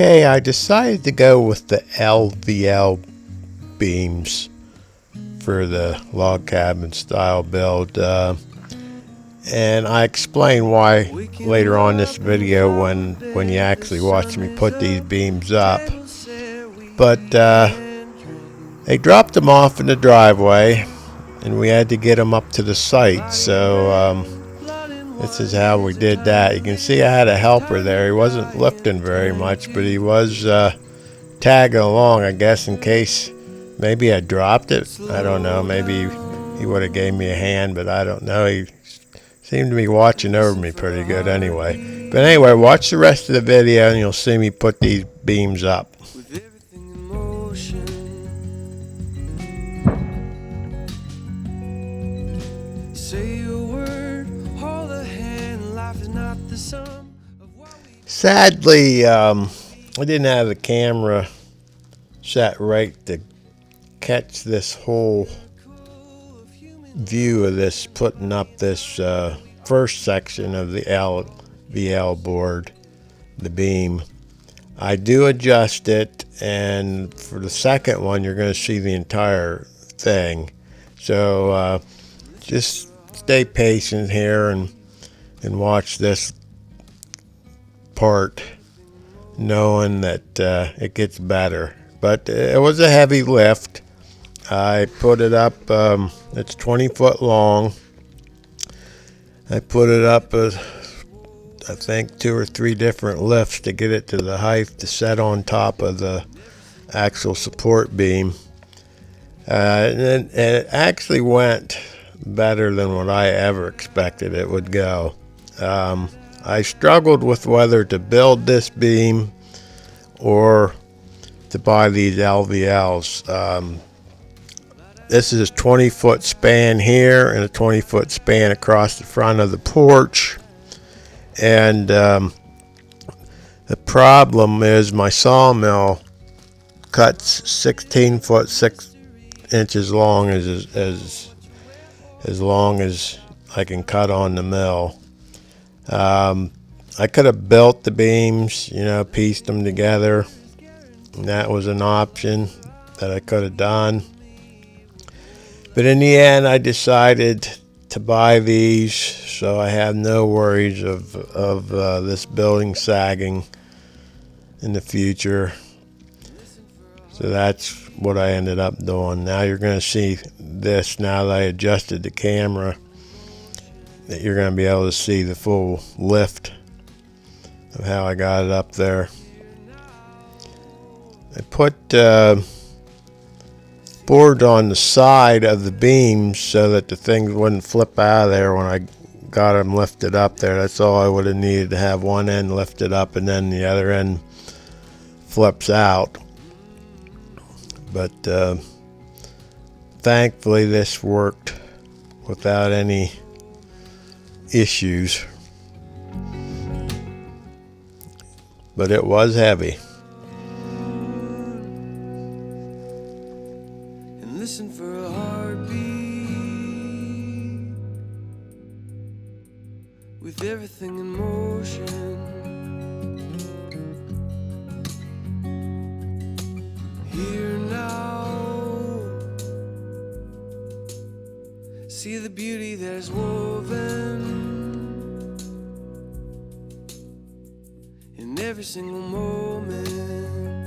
Okay, I decided to go with the LVL beams for the log cabin style build, and I explain why later on this video when you actually watch me put these beams up. But they dropped them off in the driveway and we had to get them up to the site, so this is how we did that. You can see I had a helper there. He wasn't lifting very much, but he was tagging along, I guess, in case maybe I dropped it. I don't know. Maybe he would have gave me a hand, but I don't know. He seemed to be watching over me pretty good anyway. But anyway, watch the rest of the video and you'll see me put these beams up. Sadly, I didn't have the camera set right to catch this whole view of this, putting up this first section of the LVL board, the beam. I do adjust it, and for the second one you're going to see the entire thing. So just stay patient here and watch this part, knowing that it gets better. But it was a heavy lift. I put it up, it's 20 foot long. I put it up I think 2 or 3 different lifts to get it to the height to set on top of the actual support beam. And it actually went better than what I ever expected it would go. I struggled with whether to build this beam or to buy these LVLs. This is a 20-foot span here and a 20-foot span across the front of the porch. And the problem is my sawmill cuts 16 foot 6 inches long, as long as I can cut on the mill. I could have built the beams, pieced them together, and that was an option that I could have done. But in the end, I decided to buy these, so I have no worries of this building sagging in the future. So that's what I ended up doing. Now you're going to see this, now that I adjusted the camera, that you're going to be able to see the full lift of how I got it up there. I put board on the side of the beams so that the things wouldn't flip out of there when I got them lifted up there. That's all I would have needed, to have one end lifted up and then the other end flips out. But thankfully this worked without any issues. But it was heavy. Listen for a heartbeat with everything in motion. Here now, see the beauty that is woven in every single moment.